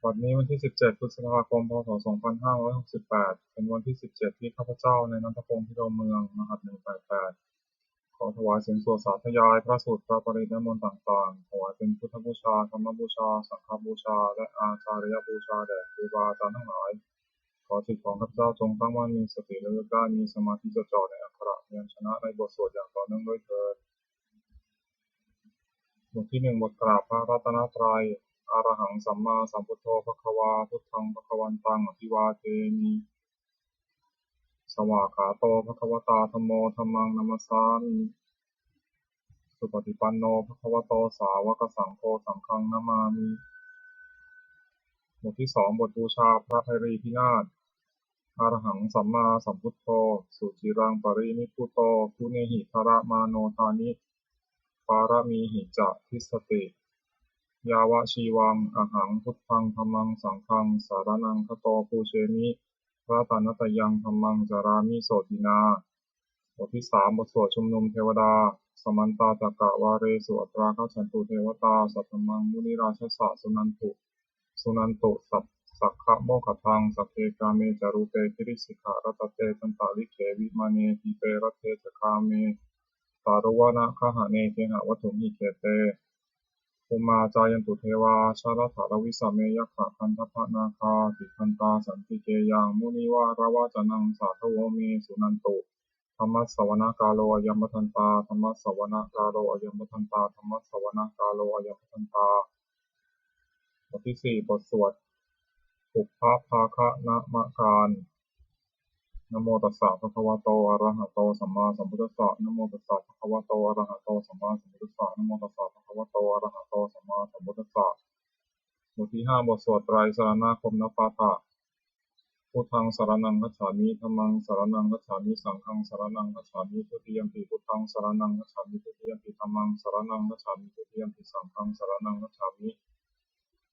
บัดนี้วันที่17พฤษภาคมพศ2568เป็นวันที่17ที่ข้าพเจ้าในนันทพงษ์พิรมเมืองรหัส188ขอถวายเสียงสวดสาธยายพระสูตรพระปริตรและมนต์ต่างๆถวายเป็นพุทธบูชาธรรมบูชาสังฆบูชาและอาจาริยบูชาแด่ครูบาอาจารย์ทั้งหลายขอจิตของข้าพเจ้าจงตั้งมั่นมีสติและเลือกได้มีสมาธิจดจ่อในอักขระพยัญชนะในบทสวดอย่างต่อเนื่องด้วยเถิดบทที่1บทกราบพระรัตนตรัยอะระหังสัมมาสัมพุทโธภควาพุทธังภควันตังอภิวาเทมิสวากขาโตภควตาธัมโมธัมมังนัมสสามิสุปฏิปันโนภควโตสาวกสังโฆสังฆังนามามิบทที่2บทบูชาพระไพรีพินาศอะระหังสัมมาสัมพุทโธสุจิรังปรินิพพุโตคุเนหิทระมาโนทานิปารมีหิจะทิสติยาวะชีวังอะหังพุทธังธัมมังสังฆังสารนังคโตปูเชมิรัตนัตยังธัมมังจารามิโสตินาบทที่3บทสวดชุมนุมเทวดาสมันตาจักกะวาเรสุอัตราคัจฉันตุเทวตาสัทธมังมุนิราชสะสุนันตุสักขะโมคคังสัพเพกาเมจารุเปคิริสิกขารัตเตจันตาลิเขวิมาเนทิเปรัตเตจคาเมตารุวนะคหะเนเกหะวัตถุมิเขเตภูมาจายันตุเทวาชาลถารวิสเมยัคขะคันทพนาคาติคันตาสันติเกยังมุนิวารวาจนังสาทโวเมสุนันตุธรรมสวนกาโลยัมปทันตาธรรมสวนกาโลยัมปทันตาธรรมสวนกาโลยัมปทันตาบทที่4บทสวดปุพพภาคะนะมะการนะโมตัสสะภะคะวะโตอะระหะโตสัมมาสัมพุทธัสสะนะโมตัสสะภะคะวะโตอะระหะโตสัมมาสัมพุทธัสสะนะโมตัสสะภะคะวะโตอะระหะโตสัมมาสัมพุทธัสสะบทที่5บทสวดไตรสรณคมนปาฐะพุทธังสรณังคัจฉามิธัมมังสรณังคัจฉามิสังฆังสรณังคัจฉามิทุติยัมปิพุทธังสรณังคัจฉามิทุติยัมปิธัมมังสรณังคัจฉามิทุติยัมปิสังฆังสรณังคัจฉามิ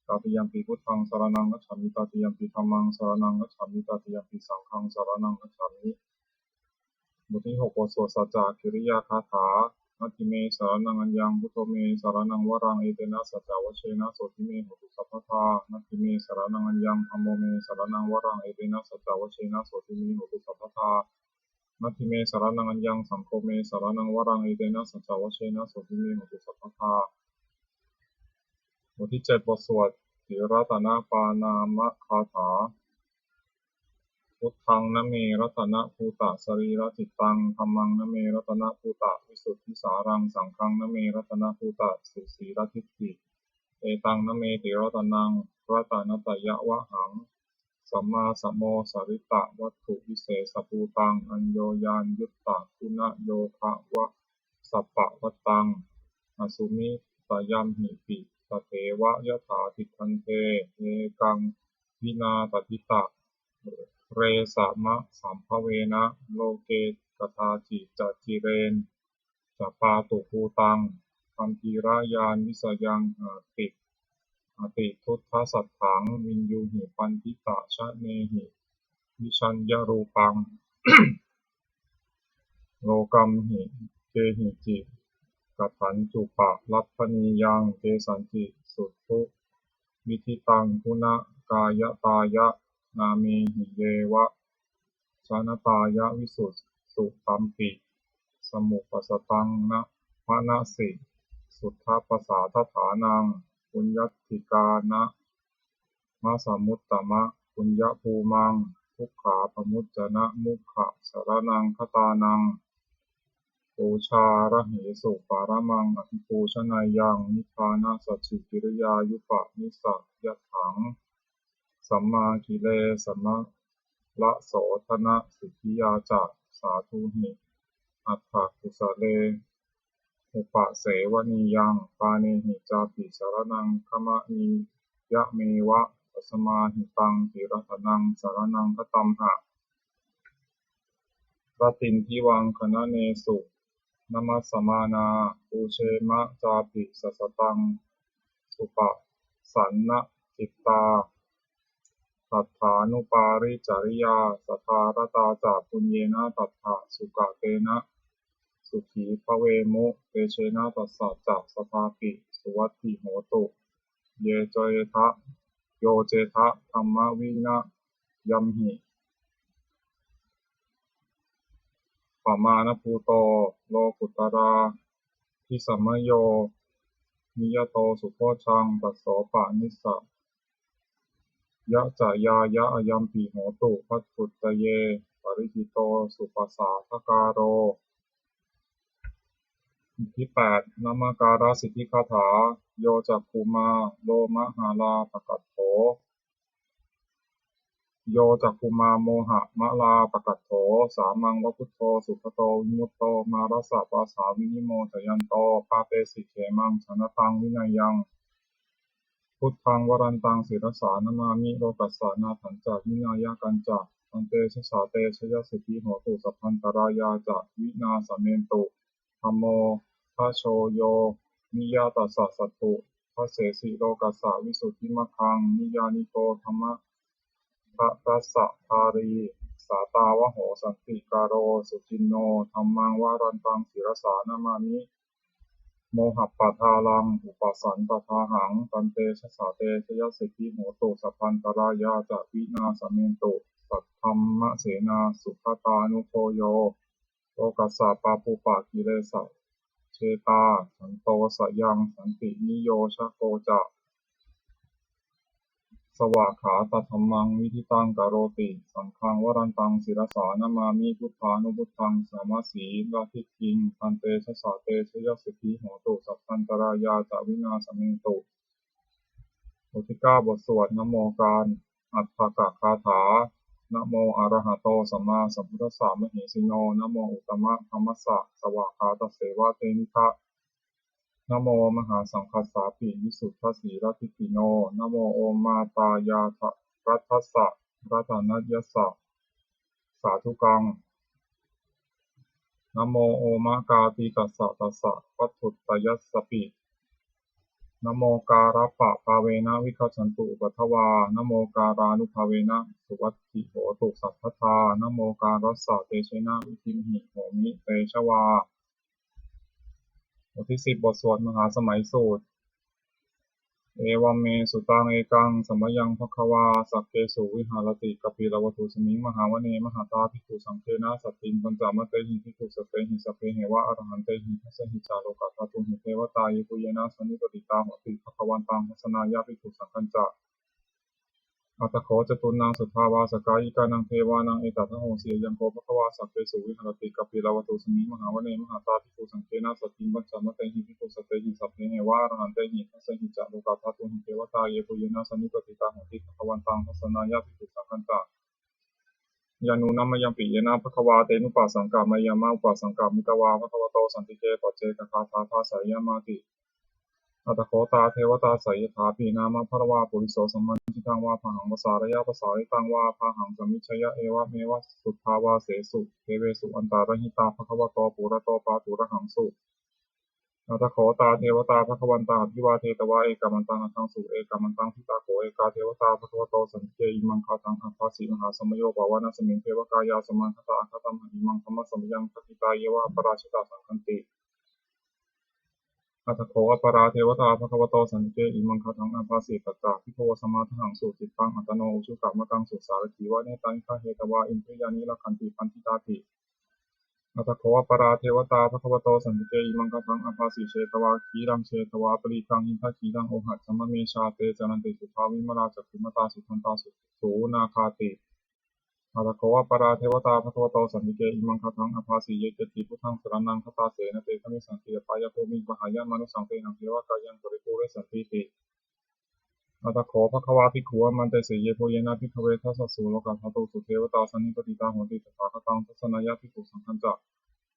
ตติยัมปิพุทธังสรณังคัจฉามิตติยัมปิธัมมังสรณังคัจฉามิตติยัมปิสังฆังสรณังคัจฉามิบทที่6บทสวดสัจจะกิริยาคาถานัตถิเมสรณังอัญญังพุทโธเมสรณังวรังเอเตนะสัจจวชเชนะโสติเมโหตุสัพพทานัตถิเมสรณังอัญญังธัมโมเมสรณังวรังเอเตนะสัจจวชเชนะโสติเมโหตุสัพพทานัตถิเมสรณังอัญญังสังโฆเมสรณังวรังเอเตนะสัจจวชเชนะโสติเมโหตุสัพพทาบทที่7บทสวดถิรัตนปานามะคาถาพุทธังนะเมรัตนะภูตะสรีระจิตตังธัมมังนะเมรัตนะภูตะวิสุทธิสารังสังฆังนะเมรัตนะภูตะสุสีรทิฏฐิเอตังนะเมติรัตนังรัตนัตยะวะหังสัมมาสัมโมสริตะวัตถุวิเศษภูตังอัญโยยานยุตตะคุณโยคะวะสัพพะวัตตังอสุมิตยัมหิปิตเถวะยถาทิทันเทเอกังวินาตติตะเรสามะสัมภเวนะโลเกกทาจิจัจิเรนจะปาตุภูตังคัมภีรายานวิสยังอติทุตถสัตถังวินยูหิปันติตะชะเนหิวิชัญญรูปัง โลกัมหิเกหิจิกัถันจุปะลัพพนียังเกสันจิสุทุวิธิตังคุณกายตายะนาเมหิเยวะชานตายะวิสุทสุตัมปิสมุปสตังนะมะนะสิสุทธาปสาทฐานังปุญญติกานะมะสมุตตมะปุญญภูมังทุกขาปมุจจนะมุขะสรณังคตานังปูชาระเหสุปารมังอภิปูชนายังนิพพานะสัจฉิกิริยายุปะนิสัยถังสัมมากิเลสัมมะละโสธนะสิทธิยาจะสาธุหิอัตถกุสเลอุปเสวนียังปาเนหิจาปิสารนังขมะนียะเมวะปัสมาหิตังติรัตนังสารนังคตัมหะรตินทิวังคณเนสุนมัสสมานาปูเชมะจาปิสัสสตังสุปะสันนะจิตตาตัฏฐานุปาริจริยาสัทธารตาจาปุญเยนะตัฏฐะสุกะเตนะสุขีภเวมุเตเชนะตัสสะจะสทาปิสุวัตถิโหตุเยเจยทะปิ โยเจทะธัมมวินะยัมหิปมาณภูโตโลกุตราทิสัมมโยนิยโตสุโภชังตัสโสปะนิสสะยะจายายะอายัมปิโหตุภัตถุตเยปริหิโตสุปัสสาทการโรที่8นามาการสิทธิคาถาโยจักขุมาโลมหาลาปกัตโถโยจักขุมาโมหะมะลาปกัตโถสามังวพุทโธสุขโตวิมุตโตมารัสสะปาสาวินิโมทยันโตปาเปสิเขมังชนะตังวินัยยังพุทธังวรันตังศิรสานามามิโลกัสสานาถันจาวินายกันจาตันเตชะสาเตชยสิทธิโหตุสัพพันตรายาจะวินาสเมนตุธัมโมทัชโชโยนิยาตัสสะสัตตุทัสเสสิโลกัสสะวิสุทธิมัคคังนิยานิโกธรรมะรัสสะทารีสาตาวโหสันติการโรสุจินโนธัมมังวารันตังศิรสานามามิโมหัปปะทาลังอุปสันตทาหังตันเตชะสาเตชยสิทธิโหตุสัพพันตรายาจะวินาสเมนตุสัทธัมมะเสนาสุขตานุโคโยโลกัสสะปาปุปะกิเลสะเชตาสันโตสยังสันตินิโยชโกจะสวากขาตธัมมังวิธิตังกโรติสังฆังวรันตังศิรสานามามิพุทธานุพุทธังสามาสีลาภิกิงตันเตชะสาเตชยสิทธิโหตุสัพพันตรายาจะวินาสเมนตุบทที่9บทสวดนะโมการอัฏฐกคาถานะโมอะระหะโตสัมมาสัมพุทธัสสะมหิสิโนนะโมอุตตมะธัมมัสสะสวากขาตเสวะเตนิทะนะโมมหาสังฆัสสาปิวิสุทธัสสีรทิติโนนะโมโอมาตายาทะรัตถัสสะรัตนัยยัสสะสาธุกังนะโมโอมากาติตัสสะตัสสะปัตถุตยัสสปินะโมการะปะภาเวนะวิคัสสันตุปัทวานะโมการานุภาเวนะสุวัตถิโหตุสัพพทานะโมการัสสะเตชะนะวิทิมหิโหมิเตชะวาบทที่10บทสวดมหาสมัยสูตรเอวัมเมสุตังเอกังสัมมยังภควาสักเกสุวิหารติกปิลวัตถุสมิงมหาวเนมหาตาภิกขุสังเฆนะสัตติงปัญจมเตหิภิกขุสเตหิสเปเหวะอรหันเตหิทัสสหิจาโลกาธาตุหิเทวตาเยปุเยนะสนิปติตาโหติภควันตังทัสนายาภิกขุสังฆัญจะอัตถโขจตุนังสุทธาวาสกายิกานังเทวานังเอตัทโหสียังโกภควาสักเกสุวิหารติกปิลวัตถุสมิงมหาวเนมหาตาภิกขุสังเฆนะสัตติงปัญจมเตหิภิกขุสเตหิสเปเหวะอรหันเตหิทัสสหิจาโลกาธาตุหิเทวตาเยปุเยนะสนิปติตาโหติภควันตังทัสนายาภิกขุสังฆัญจะยานุนัมมยังปิเยนะภควาเตนุปัสสังกามายามาอุปัสสังกามิตวาภควโตสันติเกปัจเจกคาถาภาสายามาติอัตถโขตาเทวตาสายถาปีนามะภรวาปุริโสสัมมันทิตังวาพหังภาษารยะภาษาริตังวาพหังสมิชยะเอวะเมวะสุทธาวาเสสุเทเวสุอันตารหิตาภควโตปุระโตปาตุระหังสุอัตถโขตาเทวตาภควันตังอภิวาเทตวะเอกามันตังอัตถังสุเอกามันตังทิตาโกเอกาเทวตาภควโตสันติเกอิมังคาตังอัปปาสีมหาสมโยภาวนาสมิงเทวกายาสมังคตาอัคตัมหิมังธรรมสมยังคติตาเยวะปราชิตาสังคันติอัตถโขอปราเทวตาภควโตสันติเกอิมังคตังอัปปาสีตัตตาภิกขวสมาทังสุจิตตังอัตโนอุชุกะมะกังสุสารถีวะเนตังคาเหตวาอินทรียานิลักขันติปันติตาติอัตถโขปราเทวตาภควโตสันติเกอิมังคตังอัปปาสีเชตวาคีรังเชตวาปริคังอินทคีรังโอหัตสัมมเมชาเตจนันติสุภาวิมราจักขุมตาสุทันตาสุสูนาคาติอัตถโขปราเทวตาภควโตสันติเกอิมังคตังอัปปาสีเยเกติพุทธังสรณังคตาเสนเตขมิสันติปายโภมิปหายามนุสังเตหังเทวกายังปริภูเรสันติติอัตถโขภควาภิกขุมันเตสีเยโพเยนะภิกขเวทัสสะสุโลกาธาตุสุเทวตาสันนิปติตาโหติตถาคตังทัสสนายาภิกขุสังฆัญจะ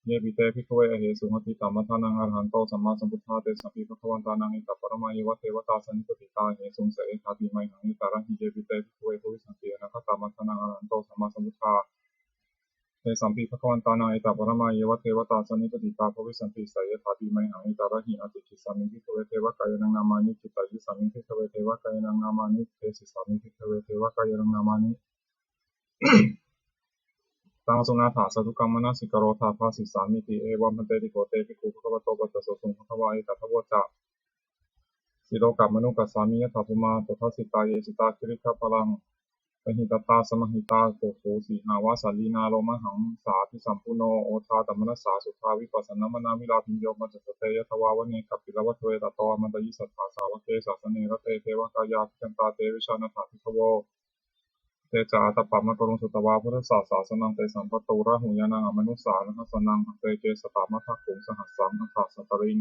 เยปิเตภิกขเวอเหสุหติตัมมทานังอรหันโตสัมมาสัมพุทธาเตสัมภิภควันตานังอิตตปรมายวะเทวตาสันนิปติตาเหสุงเสเอธาปิไมหังอิตาระหิเยปิเตภิกขเวภูริสันติอนาคตัมมทานังอรหันโตสัมมาสัมพุทธาเตสัมภิภควันตานังอิตตปรมายวะเทวตาสันนิปติตาภูริสันติเสเอธาปิไมหังอิตาระหิอติคิสามิภิกขเวเทวกายนังนามานิจิตตายิสามิภิกขเวเทวกายนังนามานิเทสิสามิภิกขเวเทวกายนังนามานิตังสุนาถาสตุกัมมนะสิกโรธาภาสิสามิติเอวัมพันเตติโกเตภิกขุภควโตปัจจโสสุงภควาเอตัทโวจะ สิโลกับมนุกัสสามิยถาภุมาตถาสิตาเยสิตาคิริขพลังปหิตตาสมหิตาโสโสสีหาวาสาลีนาโลมหังสาธิสัมปุโนโอทาตมนัสสาสุทาวิปัสสนามนามิลาพิญโยมัจจเตยทวาวเนกัปปิลวัตเวตโตมันตยิสัทธาสาวเกสาสเนรเตเทวกายาพิกันตาเตวิชานาถาทิทโวเตจาตปัมมะกรุงสุตวาพุทธศาสาสนังเตสัมปตูระหุยานังอมนุสานัสนังเตเกสตามะทักขุงสหัสสังอัฏฐสตริง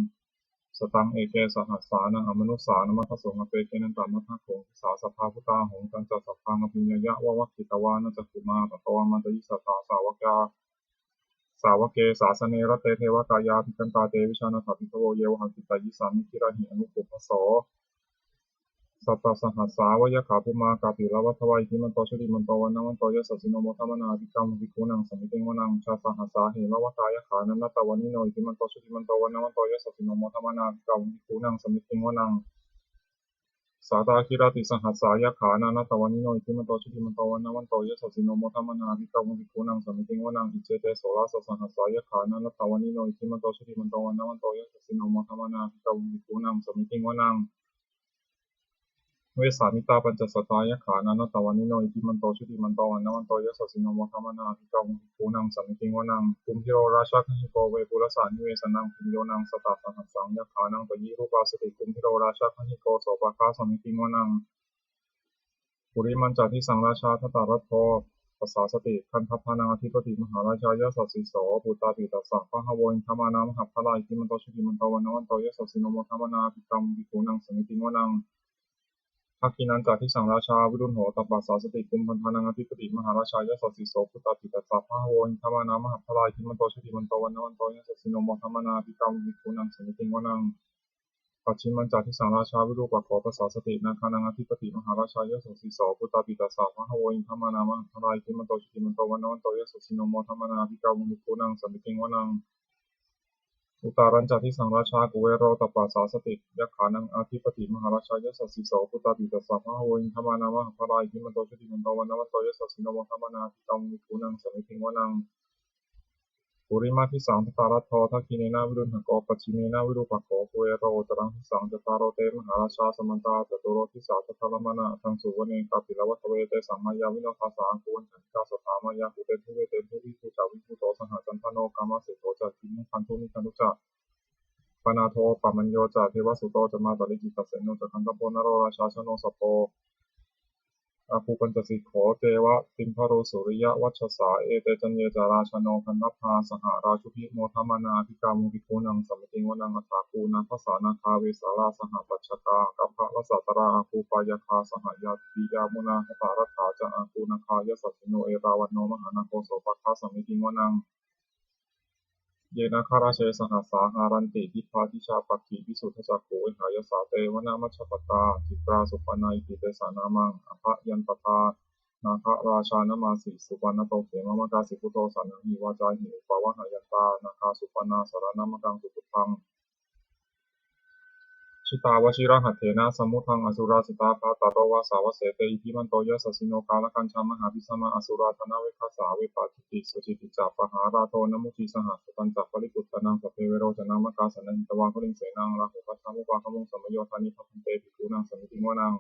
สตังเอเกสหัสสานังอมนุสานมัทสงเตเกนันตามะทักขุงสาสภาพุตาหงกันจัสสพังอภิญญยะวะวัคคิตวานะจักขุมาตโตมันตยิสัทธาสาวกยาสาวเกสาสเนรเตเทวกายาภิกันตาเตวิชานาถาภิกขโวเยวหังกิตายิสามิคิระหิอนุปุพพโสสัตตสหัสสาวยขาภูมากาปิลวัฏวัยทิมันโตชุติมันโตวันนังวันโตยสัสสิโนโมทัมนาภิกรรมภิกขุนังสมิติงวนังชาสหัสสาเหมวัตายขานันนตวันิโนทิมันโตชุติมันโตวันนังวันโตยสัสสิโนโมทัมนาภิกรรมภิกขุนังสมิติงวนังสาตาคิราติสหัสสายขานันนตวันิโนทิมันโตชุติมันโตวันนังวันโตยสัสสิโนโมทัมนาภิกรรมภิกขุนังสมิติงวนังอิเจเตโสราสหัสสายขานันนตวันิโนทิมันโตชุติมันโตวันนังวันโตยสัสสิโนโมทัมนาภิกรรมภิกขุนังสมิติงวนังเวสามิตาปัญจสตายขานันตวันิโนอิทิมันโตชุติมันโตวันนวันโตยสัสสิโนโมทัมนาภิกรรมภูนังสัมมิติงวนังภูมิโรราชาขิโกเวปุรสานิเวสนังพิญโยนังสตาสหัสสังยขานังปยิรูปาสติภูมิโรราชาขิโกโสปะคาสัมมิติงวนังปุริมันจาทิสังราชาทัตตารัตโพปัสสาสติคันทัพพานังอธิปติมหาราชายสัสสิโสปุตตาปิตัสสะพะหะโวอินทมานามหัพพลายทิมันโตชุติมันโตวันนวันโตยสัสสิโนโมทัมนาภิกรรมภิกขุนังสัมมิติงวนังภคินันจากที่สังราชาวิรุณโหตปัสสาสติกุมพันธานังอธิปติมหาราชายสัสสิโสพุตตาปิตัสสะพะโวหิธรรมานามหาพลายทิมันโตชุติมันโตวันนวันโตยสัสสิโนโมธัมมนาภิกรรมวิคุนังสมิติงวนังปัจฉิมันจากที่สังราชาวิรุปักโขปัสสาสตินาคานังอธิปติมหาราชายสัสสิโสพุตตาปิตัสสะพะโวหิธรรมานามหาพลายทิมันโตชุติมันโตวันนวันโตยสัสสิโนโมธัมมนาภิกรรมวิคุนังสมิติงวนังอุตารัญจทิสังราชากุเวโรตปัสสาสติยักขานังอธิปติมหาราชายสัสสิโสพุตตาปิตัสสะพะโวหิธรรมานามหาพลายทิมันโตชุติมันโตวันนวันโตยสัสสิโนโมธัมมนาภิกรรมวิคุนังสมิติงวนังปุริมาทิสังทตารัตโททักขิเนนาวิรุณหโกปัจฉิเนนาวิรูปักโขกุเวโรตรังทิสังจตารโรเตมหาราชาสมันตาจตุโรทิสาทัทธรมนาทังสุวเนกาปิลวัตเวเตสัมมายาวิโนทาสากุวันฉันทิกาสถามายาภูเตทุเวเตทุวิภูจาวิภูโตสหจันทโนกามาเสโตจักขิมุขันธุมิคันธุจาปนาโทปมัญโยจาเทวสุโตจะมาตลิกิตัสเสโนจะคันตโพนโรราชาชโนสโปอาภูปัญจสิกขเทวะติมพโรสุริยวัชสาเอเตจันเยจาราชโนคันนัพพาสหราชุพิโมทัมนาภิกามุภิโกนังสัมมิติงวนังอัฏฐาคูนาภาษานาคาเวสาราสหปัจฉกากัปพะละสัตราอาภูปายคาสหยาติยามุนาหตารัฐาจะอาคูนาคายสัสสิโนเอราวันโนมหานาโกโสภคาสัมมิติงวนังเยนะคาราเชสหัสสาหารันติทิพาทิชาปักขิวิสุทธจักขุวิหายสาเตวนามัชฌปตาจิตราสุปนัยติเตสานามังอภยันตตานาคราชานมาสิสุปนโตเขมมกาสิพุโตสันหิวาจาหิอุปาวะหายันตานาคาสุปนาสารนามกังสุพุทังชิตาวชิระหัตเถนะสมุทังอสุราสิตาภาตโรวาสาวเสเตอิทิมันโตยสัสสิโนกาลกัญชามหาภิสมาอสุราธนาเวคัสสาเวปาจิติสุจิติจาปหาราโตนมุจีสหสุตันจัปริปุตตนังสเพเวโรจนามกาสนันหิตวาคุลิงเสนังราหุคัสสามุปาคมุงสมโยธานิพันเตปิกุนังสมิติงวนัง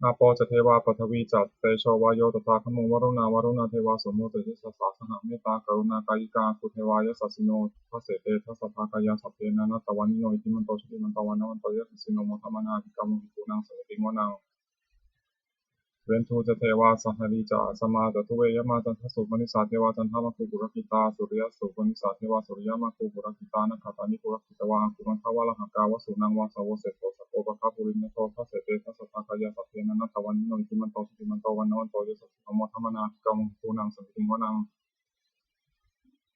อาโปจเทวาปฐวีจัตเตโชวายโยตถาคมุงวรุณาวรุณเทวาสมโมเตติสสาสหเมตตากรุณากายิกาคุเทวายสัสสิโนทัสเสเตทัสสะภากายาสัพเพนะนัตตวันิโนอิทิมันโตชุติมันโตวันนวันโตยสัสสิโนโมทัมนาภิกรรมภิกขุนังสมิติงวนังเวนทูจะเทวาสหริจาสมาจตุเวยมาจันทสุปนิสาเทวาจันทมาคุปุรกิตาสุริยสุปนิสาเทวาสุริยมาคุปุรกิตานะขัตานิปุรกิตวาคุมันทวะละหกาวสุนังวาสาวเสโตสโกปะคาปุรินโตทัสเสเตทัสสะภากายาสัพเพนะนัตตวันิโนอิทิมันโตชุติมันโตวันนวันโตยสัสสิโนโมทัมนาภิกรรมภิกขุนังสมิติงวนัง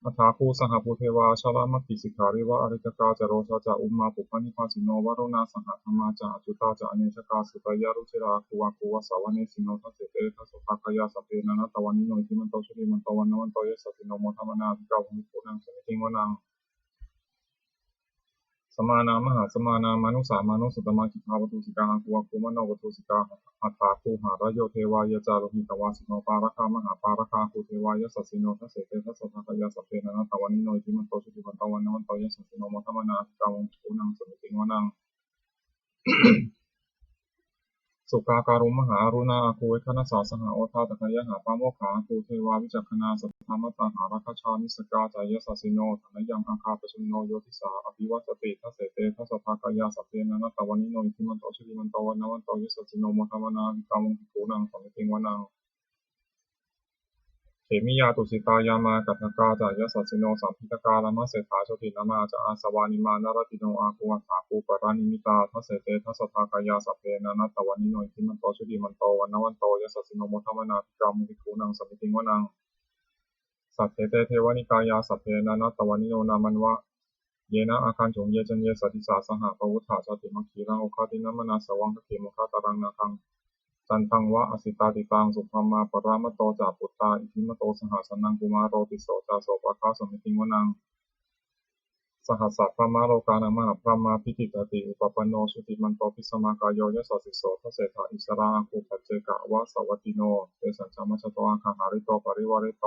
อัฏฐาภูสหภูเทวาชลามกิสิกขาริวะอริจกาจโรชาจาอุมมาปุพพนิพาสิโนวโรนาสหธรรมาจาอจุตาจาอเนชกาสุตยารุชิราคูวาคูวสาวเนสิโนทัสเสเตทัสสะภากายาสัพเพนะนัตตวันิโนอิทิมันโตชุติมันโตวันนวันโตยสัสสิโนโมทัมนาภิกรรมภิกขุนังสมิติงวนังสมานามหาสมานามานุสามานุสตมาคิภาวตุสิกาคูวาคูมโนวตุสิกาอัฏฐาภูหารโยเทวายจารุหิตวาสิโนปาระคามหาปาระคาภูเทวายสัสสิโนทัสเสเตทัสสะภากายาสัพเพนะนัตตวันิโนอิทิมันโตชุติมันโตวันนวันโตยสัสสิโนโมทัมนาภิกรรมภิกขุนังสมิติงวนัง สุกาการุมหารุณาอาคูเวคณสาสหโอทาตะกยะหาปาโมขาอาคูเทวาวิจักขณาสัทธามตาหาราคชามิสกาจายสัสสิโนธนยังอังคาปชุนโนโยติสาอภิวัตติทัสเสเตทัสสะภากายาสัพเพนันตวันิโนอิทิมันโตชุติมันโตวันนวันโตยสัสสิโนโมทวนาวิกามุขิโกนังสัมมิติงวนังเขมิยาตุสิตายามากัตถกาจายสัสสิโนสัมพิตกาลามะเสถาโชตินามาจาอาสวานิมานารติโนอาคูวัฏฐาภูปรานิมิตาทัสเสเตทัสสะภากายาสัพเพนันตวันิโนอิทิมันโตชุติมันโตวันนวันโตยสัสสิโนโมทวนาวิกามุขิโกนังสัมมิติงวนังสัพเพเตเทวนิกายาสัพเพนันตวันิโนนามันวะเยนะอาคันจงเยจันเยสติสาสหปวุฒาชติมัคคีรังโอคาตินัมมนาสวังคเขมุขตารังนาคังจันทังวะอสิตาติตังสุภมาปรามโตจาปุตตาอิทิมโตสหสนังกุมารโรติโสจาโสปะคาสมิติงวนังสหัสสะพระมะโลกานังมหาพระมาพิจิตติอุปปโนสุติมันโตพิสมากายโยยสัสสิโสทเสถาอิสราภูปัจเจกะวะสวัตติโนเตสัจจมัชโตอังคหาริโตปริวาริโต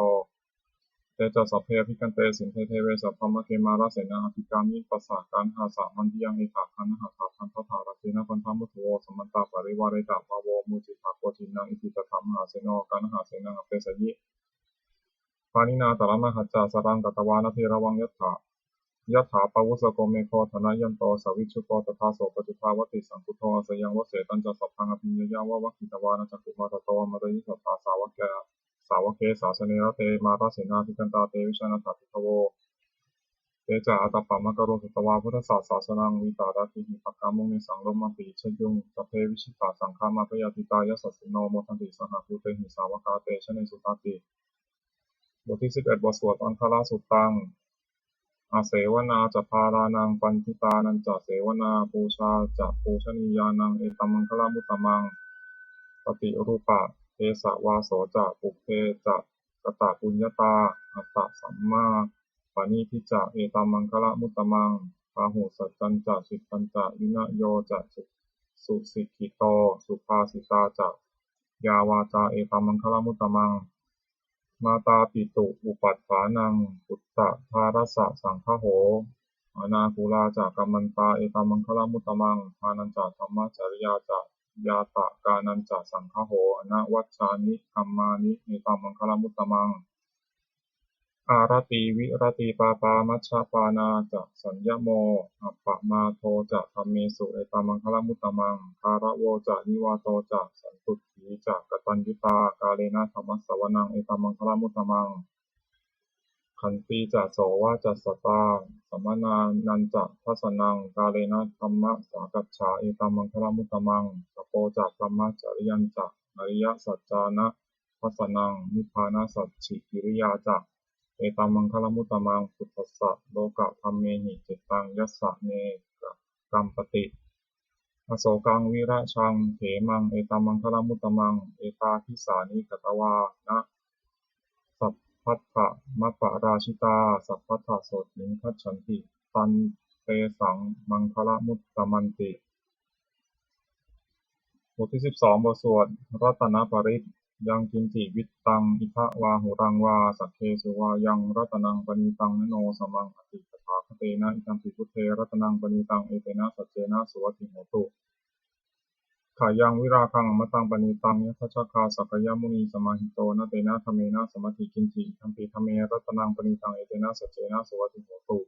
เตจัสสพเพอภิกันเตสินเทเทเวสัพพมะเกมาราเสนาอภิกามิปัสสะการหาสามันติยังเอถาคันหาถาพันทถารักเสนาพันธมุตโวสมันตาปริวาริตาภาโวมุจิตาโกจินังอิติตถามหาเสโนการหาเสนาเปสยิปานินาตระมหัจจาสรังกัตวานะเทระวังยะถาปวุสโกเมโคธนายันโตสวิชุโกตถาโสปจุทาวติสังคุโตสยังวเสตัญจะสัพพังอภิญญาวะวัคคิตวานะจักขุมาตโตมะเรยิสัทธาสาวกเกสาสเนระเตมาราเสนาธิกันตาเตวิชานาถาภิกขโวเตจาอัตตปะมะกะโรสุตวาพุทธศาสสนังวิตาราติหิปักกามุงนิสังโลมาปีชยุงสัพเพวิชิตาสังฆามาปยาติตายสัสสิโนโมทันติสหภูเตหิสาวกาเตชะเนสุตติบทที่11บทสวดอังคาราสุตตังอาเสวนาจะพารานังปันทิตานันจะเสวนาปูชาจะปูชนียานังเอตัมมังคลามุตตมังปฏิรูปะเทสวาโสจะปุเพจะกตะปุญญตาอัตตสัมมาปานิทิจะเอตัมมังคลามุตตมังพาหุสัจจันจะสิกขันจะวินโยจะสุสิกขิโตสุภาสิตาจะยาวาจาเอตัมมังคลามุตตมังมาตาปิตุอุปัฏฐานังปุตตะทารัสสะสังฆโหอนาคูลาจากกัมมันตาเอตัมมังคลามุตตมังทานันจาธรรมจริยาจายาตะกานันจาสังฆโหอนาวัชชานิธัมมานิเอตัมมังคลามุตตมังอารติวิรติปาปามัชฌปานาจะสัญญโมอัปปมาโทจะธัมเมสุเอตัมมังคลามุตตมังคาระโวจะนิวาโตจะสันตุถีจะกตัญญูตากาเลนะธัมมัสสวนังเอตัมมังคลามุตตมังขันติจะโสวาจัสสตาสัมมนานันจะทัสสนังกาเลนะธัมมะสากัจฉาเอตัมมังคลามุตตมังสโปจะพรหมจริยันจะอริยสัจจานะทัสสนังนิพพานะสัจฉิกิริยาจะเอตัมมังคลมุตตมังพุทธัสสะโลกะธัมเมหิจิตตังยัสสะเนกัมปติอโศกังวิราชังเถมังเอตัมมังคลมุตตมังเอตาทิสานิกตวานะสัพพัทธะมัปปะราชิตาสัพพัทธะโสติงคัจฉันติตันเตสังมังคลมุตตมันติบทที่12บทสวดรัตนปริตยังกินจิวิตตังอิทะวาหุรังวาสักเคสุวายังรัตนังปณิตังนโนสมังอติตถาคเตนะอิตัมปิพุทเทรัตนังปณิตังเอเตนะสัจเจนะสุวัติโหตุขายังวิราคังมตังปณิตังยทัชคาสักยมุนีสมาหิโตนะเตนะธเมนะสมัติกินจิทัมปิธเมรัตนังปณิตังเอเตนะสัจเจนะสุวัติโหตุ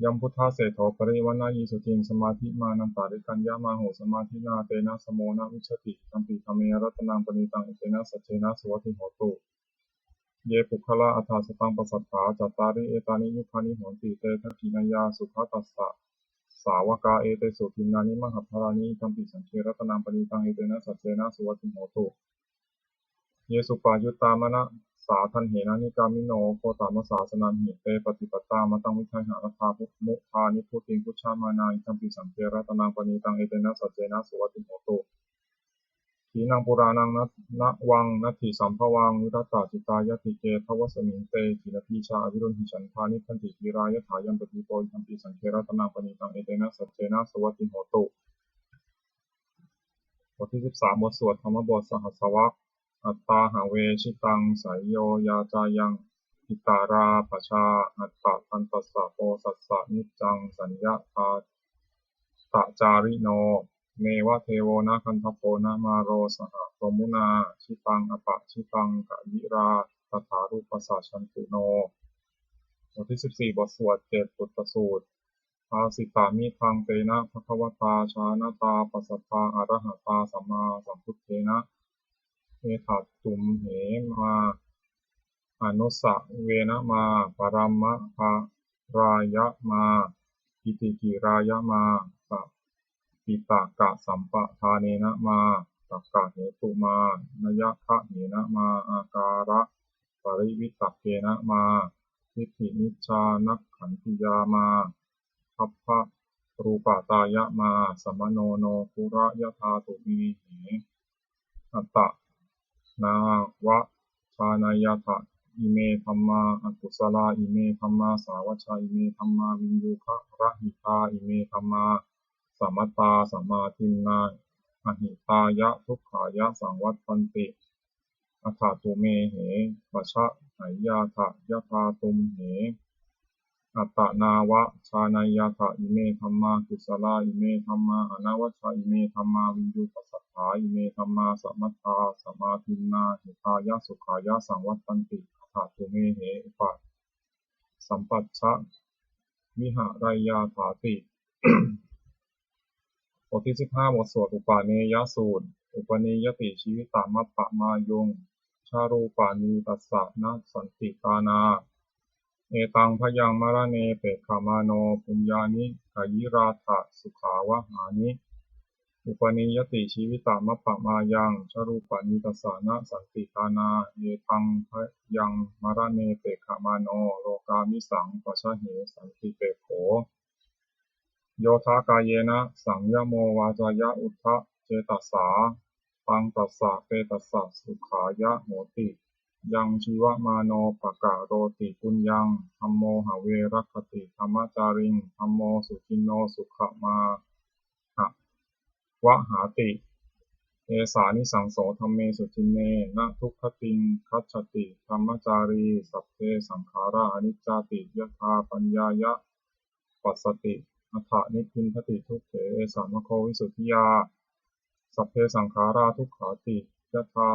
ยัมพุทธาเศโธปริวันนายีสุติงสมาธิมานันตาริกัญญามาโหสมาธินาเตนะสโมนะวิชติตัมปิธเมรัตนังปณิตังเอเตนะสัจเจนะสุวัติโหตุเยปุคละอัฏฐสตังปสัทธาจัตตาริเอตานิยุคานิโหติเตทักขินายาสุขตัสสะสาวกาเอเตสุทินานิมหัพพานิตัมปิสังเครัตนังปณิตังเอเตนะสัจเจนะสุวัติโหตุเยสุปายุตตามนะสาทันเหนะนิกามิโนโคตามสาสนันหิเตปฏิปตามตังวิทัยหะรัตถามุทานิพุติงพุชฌามานาอิตัมปิสังเครัตนังปณิตังเอเตนะสัจเจนะสุวัติโหตุขีนังปุรานังนะวังนัตถิสัมภวังวิรัตตาจิตายติเกทวสมิงเตขีนทีชาอวิรุณหิฉันทานิพันติกีรายถายัมปฏิโปอิตัมปิสังเครัตนังปณิตังเอเตนะสัจเจนะสุวัติโหตุบทที่13บทสวดธรรมบทสหัสสวรรคอัตตาหาเวชิตังสายโยยาจายังอิตาราปชาอัตตะทันตัสสะโอสัสสะนิจจังสัญญาตาต ตจาริโนเนวะเทโวนะคันทโปนะมาโรสหพรหมุนาชิตังอปะชิตังกะยิราตถารูปสัชชันตุโนบทที่14บทสวด7ปุตตสูตรอาสิตามิทังเตนะภควตาชานะตาปัสสตาอรหตาสัมมาสัมพุทเทนะเอถัตตุมเหมาอนุสะเวนะมาปรัมมะภารายะมาอิติกิรายะมาตะปิตากะสัมปทาเนนะมาตักกะเหตุมานยคะเหนะมาอาการะปริวิตกเกนะมาทิฏฐินิจจานักขันติยามาทัพพะรูปตายะมาสมโนโนคุระยะธาตุมีเหอัตตะนาวะชานายทะอิเมธัมมาอกุศลาอิเมธัมมาสาวัชชาอิเมธัมมาวินยูคะระหิตาอิเมธัมมาสัมมตาสัมมาทินนาอหิตายะทุกขายะสังวัตตันติอัฏฐตุเมเหปชะไหยาทะยะธาตุมเหอัตตนาวะชานายทะอิเมธัมมากุศลาอิเมธัมมาอนวัชชาอิเมธัมมาวินยูปัสสัทธาอิเมธัมมาสัมมตาสัมมาทินนาหิตายะสุขายะสังวัตตันติอัฏฐตุเมเหอุปสัมปัชชะวิหารายาถาติ บทที่15บทสวดอุปาเนยสูตรอุปนิยติชีวิตามัปปะมายุงชารูปานีตัสสะนะสันติตานาเอตังพยังมรเนเปขามโนปุญญานิกายิราถะสุขาวหานิอุปนิยติชีวิตามัปปะมายังชารูปานีตัสสะนะสันติตานาเอตังพยังมรเนเปขามโนโลกามิสังปัชชะเหสันติเปโขโยธากายเยนะสังยโมวาจายะอุทธะเจตัสสาตังตัสสะเปตัสสะสุขายะโหติยังชีวมาโนปะกะโรติปุญญังธัมโมหเวรัคติธรรมจาริงธัมโมสุขินโนสุขมาหะวะหาติเอสานิสังโสธัมเมสุทินเนนะทุกขติงคัจฉติธรรมจารีสัพเพสังขาราอนิจจติยถาปัญญายะปัสสติอัฏฐนิพพินทติทุกเขเอสามโควิสุทธิยาสัพเพสังขาราทุกขาติยถา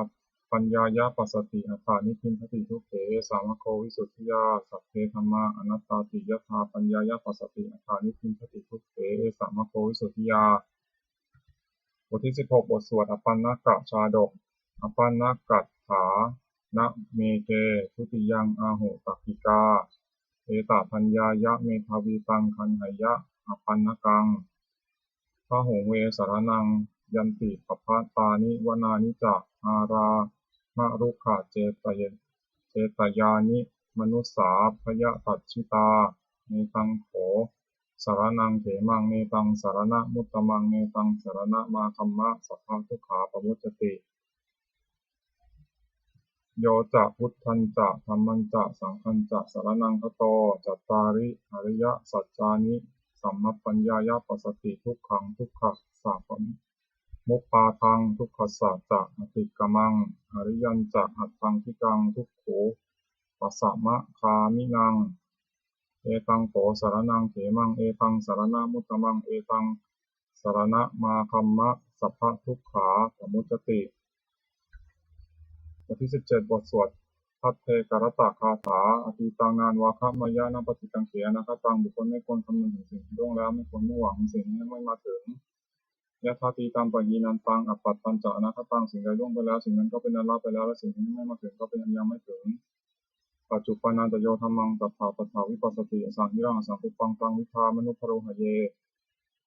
ปัญญายะปัสสติอัฏฐนิพพินทติทุกเขเอสามโควิสุทธิยาสัพเพธัมมาอนัตตาติยถาปัญญายะปัสสติอัฏฐนิพพินทติทุกเขเอสามโควิสุทธิยาบทที่16บทสวดอปันนกะชาดกอปันนกัตถานะเมเกทุติยังอาหุตักขิกาเอตปัญญายะเมทาวีตังคันหยะอปันนกังพหงเวสารนังยันติปปะตานิวนานิจะอารามะรุขะเจตยานิมนุสสาพยตัชชิตาเนตังโขสารนังเถมังเนตังสารณะมุตตมังเนตังสารณะมาคัมมะสัพพะทุกขาปมุจจติโยจะพุทธันจะธัมมัญจะสังฆัญจะสรณังคโตจัตตาริอริยสัจจานิสัมมัปปัญญายะปัสสติทุกขังทุกขสัพพมุปปาทังทุกขสัจจะอติกมังอริยัญจะอัตถังทิกังทุกโขปัสสะมะคามินังเอตังโขสรณังเถมังเอตังสรณะมุตตมังเอตังสรณะมาคัมมะสัพพะทุกขาปมุจจติบทที่17บทสวดพัทเทกรตะคาถาอติตังนานวาคะมายานาปฏิกังเขนะคตังบุคคลไม่ควรคำนึงถึงสิ่งที่ล่วงแล้วไม่ควรมุ่งหวังสิ่งที่ไม่มาถึงยะถาตีตังปะยีนันตังอัปปัตตัญจะนะคตังสิ่งใดล่วงไปแล้วสิ่งนั้นก็เป็นอันละไปแล้วและสิ่งที่ไม่มาถึงก็เป็นอันยังไม่ถึงปัจจุปนันตโยธัมมังตัฏฐาตัฏฐาวิปัสสติอสังหิรังอสังคุปังตังวิภามนุภโรหะเย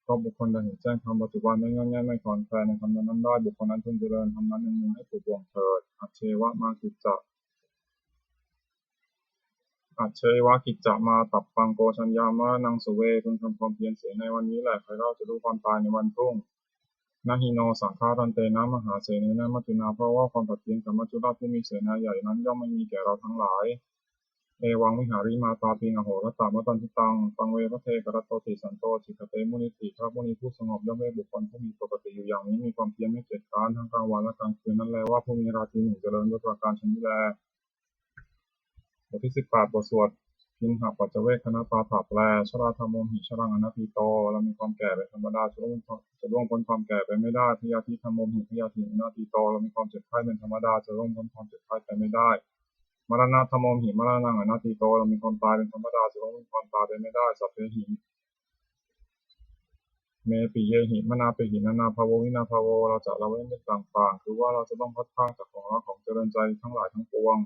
ก็บุคคลใดเห็นแจ้งธรรมปัจจุบันไม่งอนแง่ไม่คลอนแคลนในธรรมนั้นได้บุคคลนั้นพึงเจริญธรรมนั้นหนึ่งให้ถูกวงเถิดอัจเชวะมากิจจะอัจเชวะกิจจะมาตับปังโกชัญญามะนังสุเวพึงทำความเพียรเสียในวันนี้แหละใครเราจะรู้ความตายในวันพรุ่งนาหิโนสังฆารันเตนะมหาเสนนะมัจจุนาเพราะว่าความตัดเพียรกับมัจจุราชผู้มีเสนาใหญ่นั้นย่อมไม่มีแก่เราทั้งหลายเอวังวิหาริมาตาปิงอโหรตามตันทิตังตังเวพระเทกรัตโตติสันโตจิกเตมุนิติพระมุนีผู้สงบย่อมเป็นบุคคลผู้มีปกติอยู่อย่างนี้มีความเพียรไม่เกียจคร้านทั้งกลางวันและกลางคืนนั้นแลว่าผู้มีราตรีหนึ่งเจริญด้วยประการชนิดแลบทที่18บทสวดพิ ทินหปัจเจเวคคณปาถาแปลชราธรรมโมหิชรังอนัตติโตเรามีความแก่เป็นธรรมดาจะล่วงพ้นความแก่ไปไม่ได้พยาธิธรรมโมหิพยาธิอนัตติโตเรามีความเจ็บไข้เป็นธรรมดาจะล่วงพ้นความเจ็บไข้ไปไม่ได้มรณะธรรมโมหิมรณะอนัตติโตเรามีความตายเป็นธรรมดาจะล่วงพ้นความตายไปไม่ได้สัพเพหิเมปิเยหิมนาเปหินานาภาโววินาภาโวเราจะละเว้นต่างๆคือว่าเราจะต้องพัดพรากจากของรักของเจริญใจทั้งหลายทั้งปวง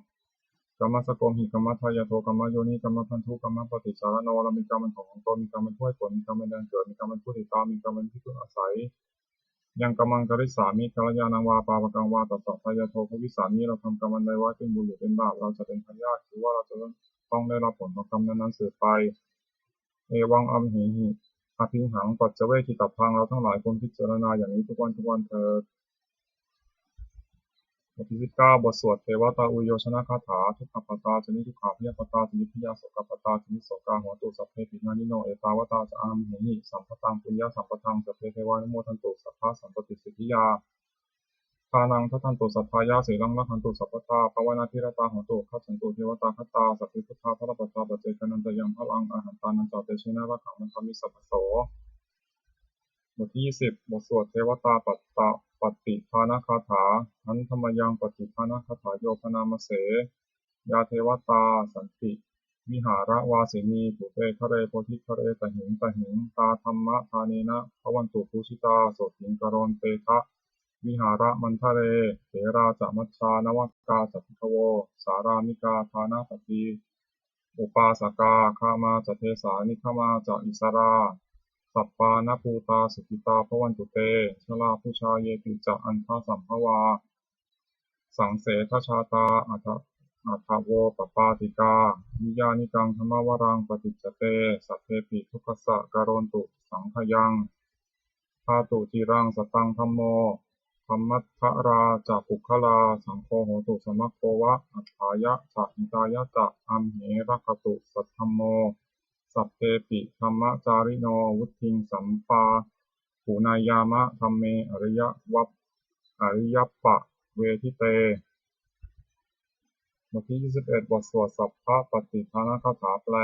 กรรมสโกมหิกรรมทายาโทกรรมโยนิกรรมพันธุกรรมปฏิสารโนเรามีกรรมเป็นของตนมีกรรมเป็นผู้ให้ผลมีกรรมเป็นแดนเกิดมีกรรมเป็นผู้ติดตามมีกรรมเป็นที่พึ่งอาศัยยังกรรมังกริสามิกัลยาณังวาปาปกังวาตัสสะทายาโทภวิสามิเราทำกรรมอันใดไว้เป็นบุญหรือเป็นบาปเราจะเป็นพยาธิคือว่าเราจะต้องได้รับผลของกรรมนั้นๆสืบไปเอวังอัมเหหิอภิหังปัจเจเวคิตัพพังเราทั้งหลายควรพิจารณาอย่างนี้ทุกวันเถิดบทที่19บทสวดเทวตาอุโยชนะคาถาทุกขปตาจนิทุกขาพยาปตาจนิพยาโสกปตาจนิโสกาหัวตุสัพเพปินานิโนเอตาวตาจะอามเหหิสัมปตังปุญญาสัมปทังสัพเพเทวานุโมทันตุสัพพะสัมปติสิทธิยาทานังทัตันตุสัพพายาเสรังละคันตุสัพพตาภวนาธิรตาหัวตุขัจฉันตุเทวตาคตาสัพเพพุทธาพระปัตตาปัจเจกนันตยังพลังอาหันตานันจเตชินาระขังมันทามิสัพพโสบทที่20บทสวดเทวตาปฏิภาณคาถาหันธรรมยังปฏิภาณคาถาโยพนามเสยาเทวตาสันติวิหารวาสินีปุเตคะเรโพธิคะเรตหิงตาธรรมะทาเนนะภวันตุภูชิตาโสถิงกรณเตทะวิหารมันทะเรเถราจะมัชชานวกาจัตถโวสารามิกาทานาปฏิอุปาสกาคามาจะเทสานิคมาจะอิสราสัปปานภูตาสุขิตาภวันตุเตชลาผู้ชาเยติจะอันทสัมภวาสังเสทชาตาอัฏฐโวปปาติกานิยานิกังธรรมวรังปฏิจจเตสัพเพปิทุกขสะกโรนตุสังขยังภาตุจิรังสตังธัมโมธรรมัทธราจะปุคลาสังโฆโหตุสมัคโควะอัฏฐายะจะหิตายะจะอัมเหรัคตุสัทธัมโมสัพเพปิธรรมจาริโนวุฒิงสัมปาปุนายามะธัมเมอริยวัปอริยปะเวทิเตบทที่21บทสวดสัพพะปฏิภาณคาถาแปล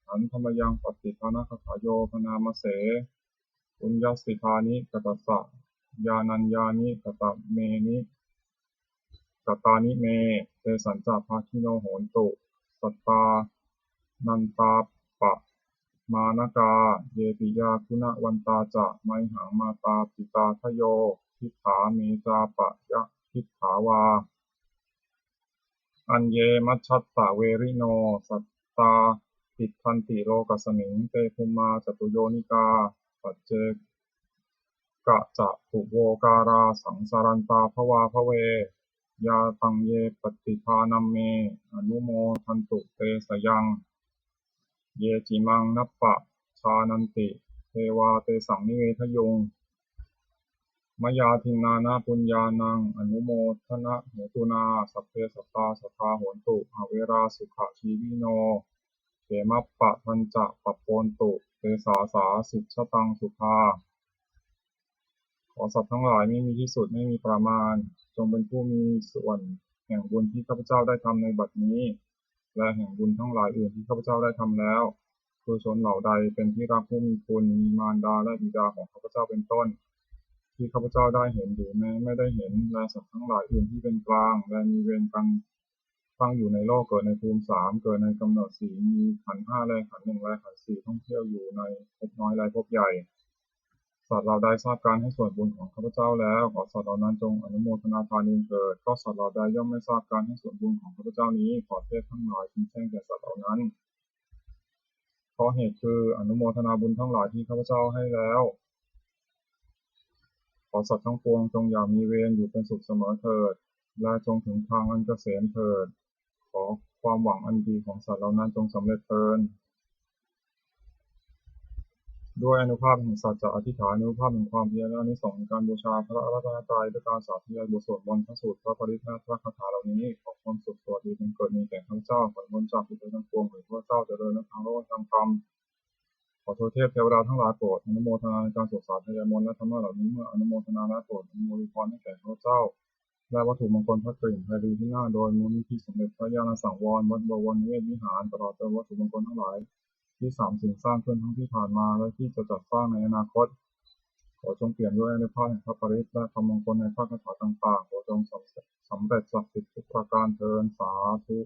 หันธรรมยังปฏิภาณคาถาโยพนามเสปุญญสิทานิกตัสสะญาณัญญานิกตเมนิกตานิเมเตสัญจภาคิโนโหนตุสัตตานันตาปะมานกาเยปิยาคุณวันตาจะไมหังมาตาปิตาทโยทิฏฐาเมจาปะยะทิฏฐาวาอัญเยมัชชัตตะเวริโนสัตตาติทันติโลกัสมิงเตภุมมาจตุโยนิกาปัจเจกะจะตุโวการาสังสารันตาภวาภเวยาตังเยปฏิภานัมเมอนุโมทันตุเตสยังเยจิมังนัปปะชานันติเทวาเตสังนิเวทยงมยาทินานาปุญญานังอนุโมทนะเหตุนาสัพเพสัตตาสัทธาโหนตุอเวราสุขชีวิโนเขมัปปะทันจะปะโปนตุเตสาสาสิชตังสุภาขอสัตว์ทั้งหลายไม่มีที่สุดไม่มีประมาณจงเป็นผู้มีส่วนแห่งบุญที่ข้าพเจ้าได้ทำในบัดนี้และแห่งบุญทั้งหลายอื่นที่ข้าพเจ้าได้ทำแล้วคือชนเหล่าใดเป็นที่รักผู้มีคุณมีมารดาและบิดาของข้าพเจ้าเป็นต้นที่ข้าพเจ้าได้เห็นหรือแม้ไม่ได้เห็นและสัตว์ทั้งหลายอื่นที่เป็นกลางและมีเวรกันตั้งอยู่ในโลกเกิดในภูมิ3เกิดในกำเนิด4มีขันธ์5และขันธ์1และขันธ์4ท่องเที่ยวอยู่ในภพน้อยและภพใหญ่สัตว์เหล่าใดทราบการให้ส่วนบุญของข้าพเจ้าแล้วขอสัตว์เหล่านั้นจงอนุโมทนาทานินเกิดก็สัตว์เหล่าใดย่อมไม่ทราบการให้ส่วนบุญของข้าพเจ้านี้ขอเทพทั้งหลายจงแจ้งแก่สัตว์เหล่านั้นเพราะเหตุคืออนุโมทนาบุญทั้งหลายที่ข้าพเจ้าให้แล้วขอสัตว์ทั้งปวงจงอย่ามีเวรอยู่เป็นสุขเสมอเถิดและจงถึงทางอันเกษมเถิดขอความหวังอันดีของสัตว์เหล่านั้นจงสำเร็จเถิดด้วยอนุภาพแห่งสัจจะอธิษฐานอนุภาพแห่งความเพียรและอานิสงส์ในการบูชาพระรัตนตรัยด้วยการสาธยายบทสวดมนต์พระสูตรพระปริภาชพระคาถาเหล่านี้ขอความสุขสวัสดีเป็นเกิดมีแก่ข้าพเจ้าขอพ้นจากทุกข์ทั้งปวงหรือพระเจ้าเจริญในทางโลกทางธรรมขอเทวเทพเทวดาทั้งหลายโปรดอนุโมทนาในการสวดสาธยายมนต์และธรรมะเหล่านี้เมื่ออนุโมทนาและโปรดอนุโมทนาให้แก่ข้าพเจ้า และวัตถุมงคลพระกริ่งไพรีที่หน้าโดยมูลนิธิสมเด็จพระญาณสังวรวัดบวรนิเวศวิหารตลอดจนวัตถุมงคลทั้งหลายที่สามสิ่งสร้างขึ้นทั้งที่ผ่านมาและที่จะจัดสร้างในอนาคตขอจงเปลี่ยนด้วยอนุภาพแห่งพระปริตรและธรรมมงคลในพระคาถาต่างๆขอจงสำเร็จศักดิ์สิทธิ์ทุกประการเทอญสาธุ